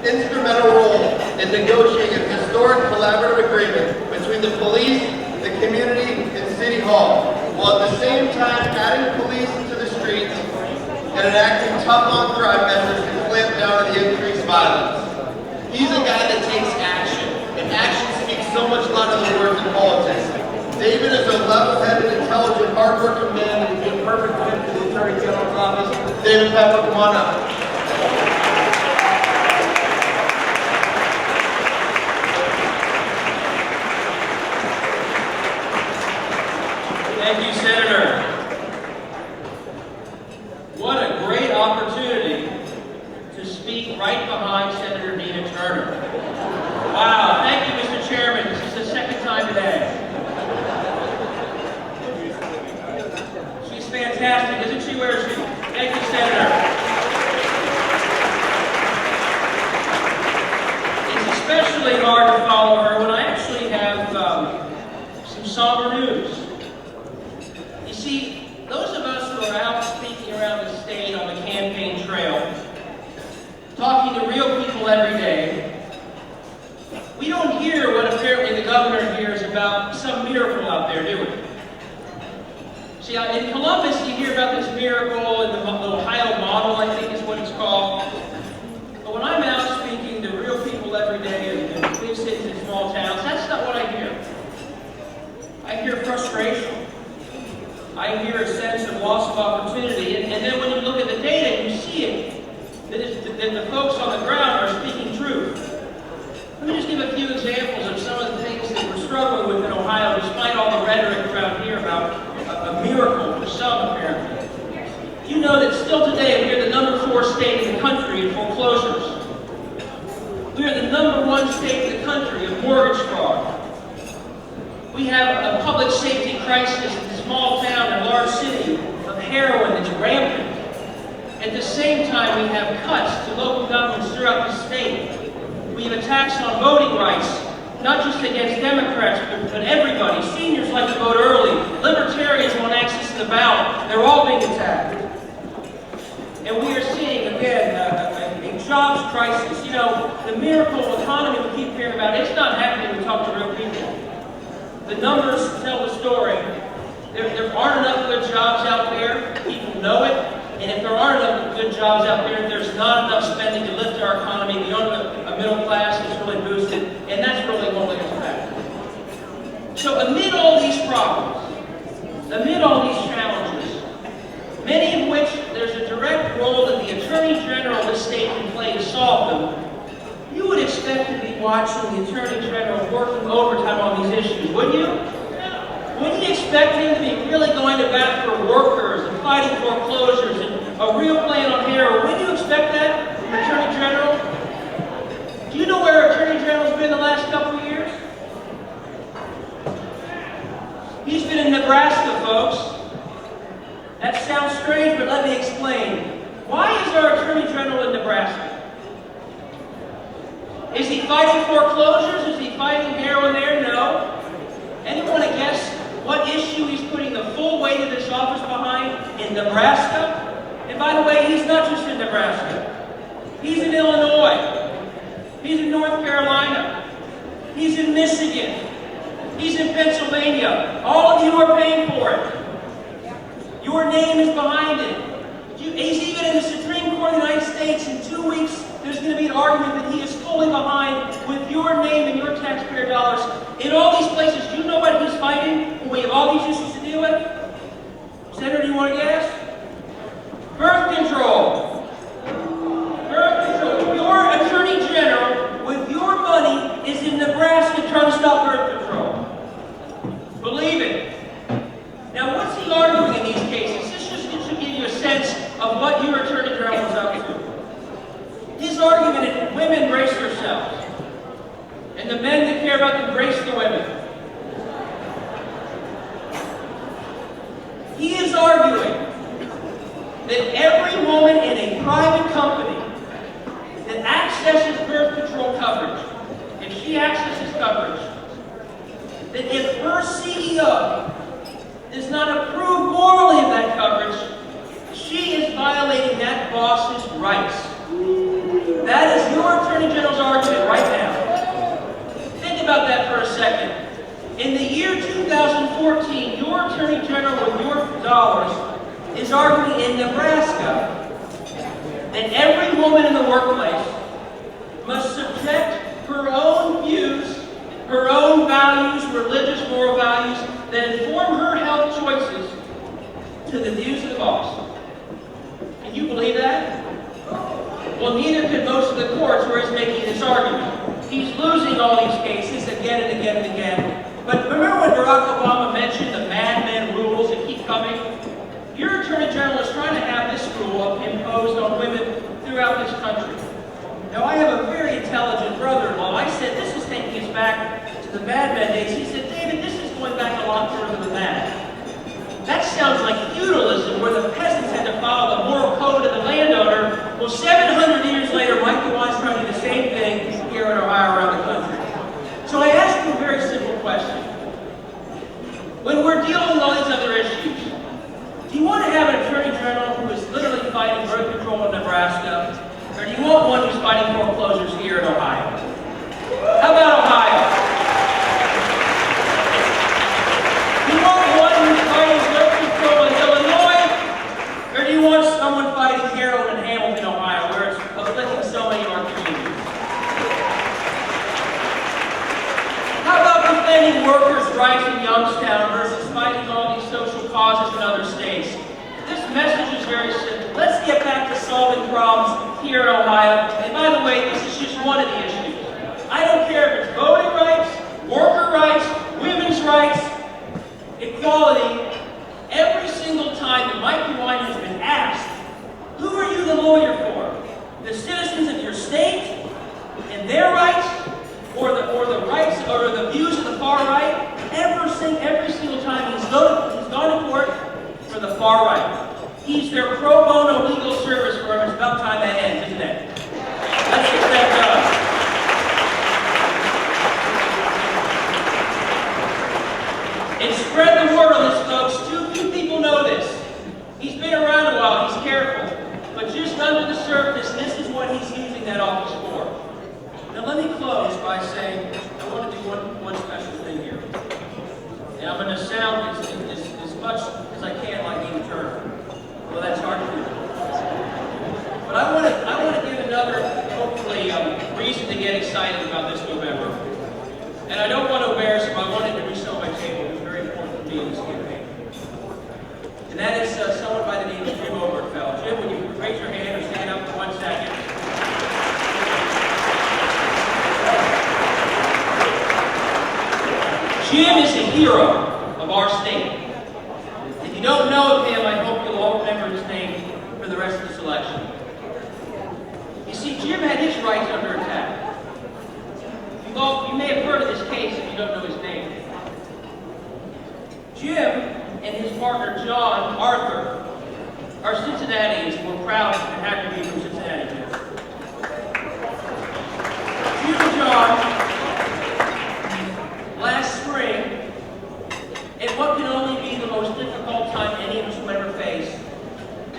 instrumental role in negotiating a historic collaborative agreement between the police, the community, and City Hall, while at the same time adding police to the streets and enacting tough on-crime measures to clamp down on the increased violence. He's a guy that takes action, and action speaks so much louder than words in politics. David is a level-headed, intelligent, hard-working man and would be a perfect fit for the Attorney General's office. David Pepper, come on up. Thank you, Senator. What a great opportunity to speak right behind Senator Nina Turner. Wow, thank you, Mr. Chairman. This is the second time today. She's fantastic, isn't she? Where is she? Thank you, Senator. It's especially hard to follow her when I actually have some somber news. You see, those of us who are out speaking around the state on the campaign trail, talking to real people every day, we don't hear what apparently the governor hears about some miracle out there, do we? See, in Columbus, you hear about this miracle in the Ohio model, I think is what it's called. But when I'm out speaking to real people every day in big cities and small towns, that's not what I hear. I hear frustration. I hear a sense of loss of opportunity. And then when you look at the data, you see it, that the folks on the ground are speaking truth. Let me just give a few examples of some of the things that we're struggling with in Ohio, despite all the rhetoric around here about a miracle for some, apparently. You know that still today we are the #4 state in the country in foreclosures. We are the #1 state in the country of mortgage fraud. We have a public safety crisis in a small town and large city of heroin that's rampant. At the same time, we have cuts to local governments throughout the state. We have attacks on voting rights, not just against Democrats, but everybody. Seniors like to vote early. Libertarians want access to the ballot. They're all being attacked. And we are seeing, again, a jobs crisis. You know, the miracle economy we keep hearing about, it's not happening when we talk to real people. The numbers tell the story. There aren't enough good jobs out there. People know it. And if there aren't enough good jobs out there, there's not enough spending to lift our economy beyond a middle class that's really boosted. And that's really holding us back. So amid all these problems, amid all these challenges, many of which there's a direct role that the Attorney General of the state can play to solve them, you would expect to be watching the Attorney General working overtime on these issues, wouldn't you? Wouldn't you expect him to be really going to bat for workers and fighting foreclosures and a real plan on heroin? Wouldn't you expect that from Attorney General? Do you know where Attorney General's been the last couple of years? He's been in Nebraska, folks. That sounds strange, but let me explain. Why is our Attorney General in Nebraska? Is he fighting foreclosures? Is he fighting heroin there? No. Anyone want to guess what issue he's putting the full weight of this office behind in Nebraska? And by the way, he's not just in Nebraska. He's in Illinois. He's in North Carolina. He's in Michigan. He's in Pennsylvania. All of you are paying for it. Your name is behind it. He's even in the Supreme Court of the United States. In 2 weeks, there's going to be an argument that he is fully behind with your name and your taxpayer dollars. In all these places, do you know what he's fighting when we have all these issues to deal with? Senator, do you want to guess? Birth control. Birth control. Your Attorney General, with your money, is in Nebraska trying to stop birth control. Believe it. Now, what's he arguing in these cases? This just should give you a sense of what your Attorney General is up to. His argument is that women brace themselves, and the men that care about them brace the women. He is arguing that every woman in a private company that accesses birth control coverage, if she accesses coverage, that if her CEO does not approve morally of that coverage, she is violating that boss's rights. That is your Attorney General is arguing in Nebraska that every woman in the workplace must subject her own views, her own values, religious, moral values that inform her health choices to the views of the boss. Can you believe that? Well, neither could most of the courts where he's making this argument. He's losing all these cases again and again and again. But remember when Barack Obama mentioned the Mad Men rules that keep coming? Your Attorney General is trying to have this rule imposed on women throughout this country. Now, I have a very intelligent brother-in-law. I said, this is taking us back to the Mad Men days. He said, David, this is going back a lot further than that. That sounds like feudalism, where the peasants had to follow the moral code of the landowner. Well, 700 years later, Mike DeWine's trying to do the same thing here in Ohio around the country. So I asked you a very simple question. When we're dealing with all these other issues, do you want to have an Attorney General who is literally fighting birth control in Nebraska, or do you want one who's fighting foreclosures here in Ohio? How about Ohio? Do you want one who's fighting birth control in Illinois, or do you want someone fighting heroin in Hamilton, Ohio, where it's afflicting so many of our communities? How about defending workers' rights in Youngstown versus fighting all these social causes in other states? This message is very simple. Let's get back to solving problems here in Ohio. And by the way, this is just one of the issues. I don't care if it's voting rights, worker rights, women's rights, equality. Every single time that Mike DeWine has been asked, who are you the lawyer for? The citizens of your state and their rights, or the rights or the views of the far right? Every single time he's gone to court for the far right. He's their pro bono legal service firm. It's about time that ends, isn't it? Let's get that done. And spread the word on this, folks. Too few people know this. He's been around a while. He's careful. But just under the surface, this is what he's using that office for. Now let me close by saying I want to do one special thing here. And I'm going to sound as much as I can like Amy Turner. Well, that's hard to do. But I want to give another, hopefully, reason to get excited about this November. And I don't want to embarrass him. I wanted to reach on my table. It was very important to me in this campaign. And that is someone by the name of Jim Obergefell. Jim, would you raise your hand or stand up for 1 second? Jim is a hero of our state. If you don't know of him, I hope you'll all remember his name for the rest of this election. You see, Jim had his rights under attack. You may have heard of this case if you don't know his name. Jim and his partner, John Arthur, are Cincinnatians, and we're proud and happy to be from Cincinnati, Jim. Jim and John, last spring, at what can only be the most difficult time any of us will ever face,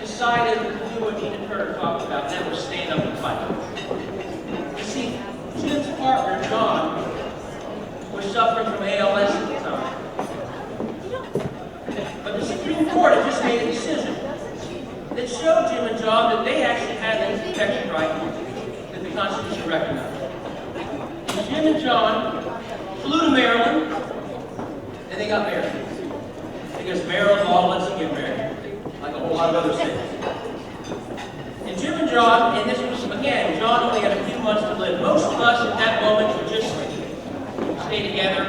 decided to do what Tina Turner talked about, and that was stand up and fight. You see, Jim's partner, John, was suffering from ALS at the time. But the Supreme Court had just made a decision that showed Jim and John that they actually had the protection right that the Constitution recognized. And Jim and John flew to Maryland, and they got married. Because Maryland law lets them get married, like a whole lot of other states. And Jim and John, and this was, again, John only had a few months to live. Most of us at that moment would just stay together,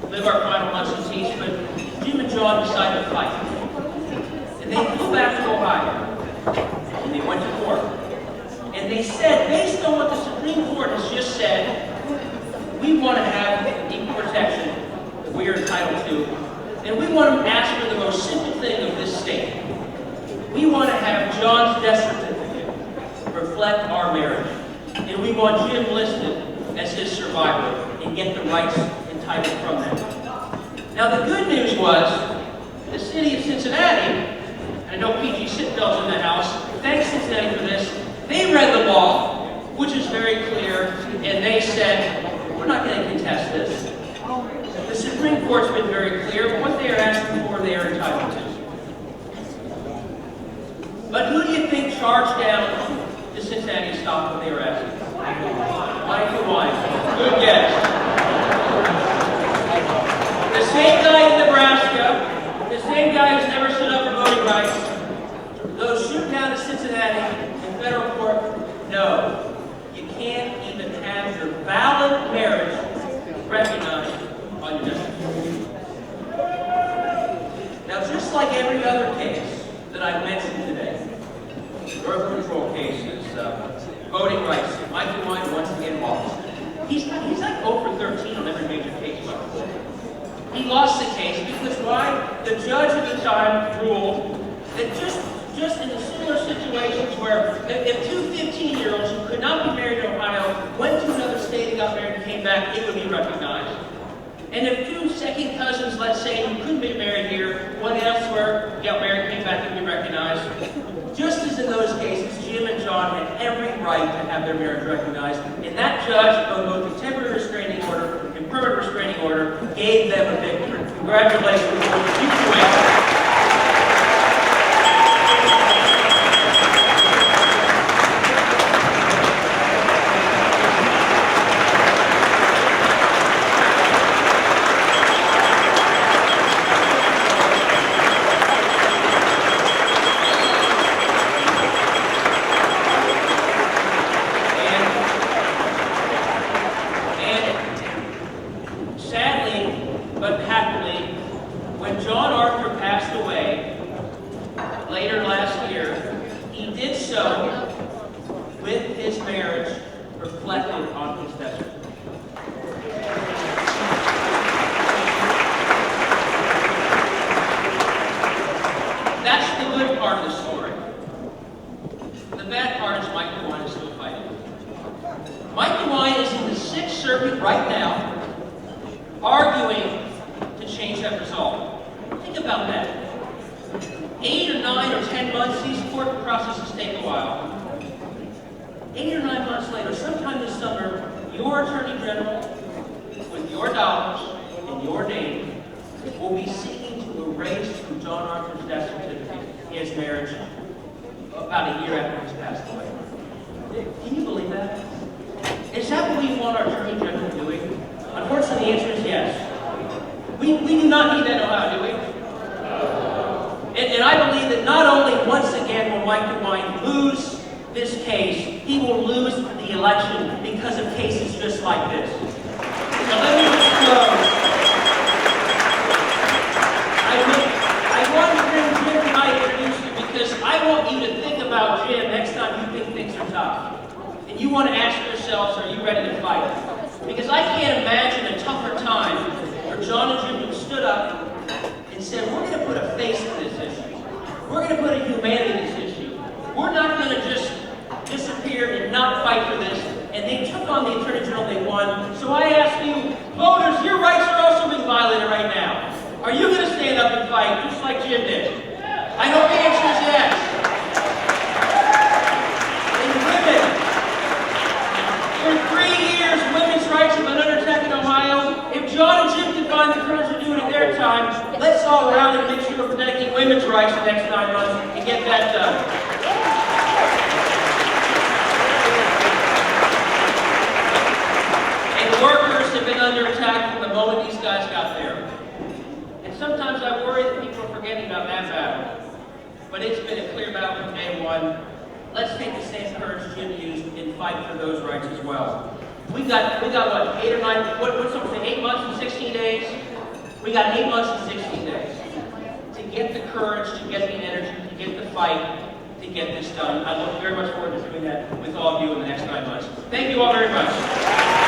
live our final months in peace, but Jim and John decided to fight. And they flew back to Ohio, and they went to court. And they said, based on what the Supreme Court has just said, we want to have equal protection that we are entitled to, and we want to ask for the most simple thing of this state. We want to have John's death certificate reflect our marriage, and we want Jim listed as his survivor and get the rights entitled from that. Now the good news was, the city of Cincinnati, I know PG Sitfeld's in the house, thanks Cincinnati for this, they read the law, which is very clear, and they said, we're not going to contest this. The Supreme Court's been very clear, but what they are asking for, they are entitled to. But who do you think charged down to Cincinnati to stop what they were asking? Mike DeWine. Good guess. The same guy in Nebraska, the same guy who's never stood up for voting rights, those shoot down to Cincinnati in federal court, no. You can't even have your valid marriage recognized on your destiny. Now, just like every other case that I've mentioned today, birth control cases, voting rights, Mike DeWine once again lost. He's like 0 for 13 on every major case. He lost the case because why? The judge at the time ruled that just in the similar situations where if two 15-year-olds who could not be married in Ohio went to another state and got married and came back, it would be recognized. And if two second cousins, let's say, who couldn't be married here, went elsewhere, got married, came back, it would be recognized. Just as in those cases, Jim and John had every right to have their marriage recognized. And that judge, on both the temporary restraining order and permanent restraining order, gave them a victory. Congratulations. You win. I look very much forward to doing that with all of you in the next 9 months. Thank you all very much.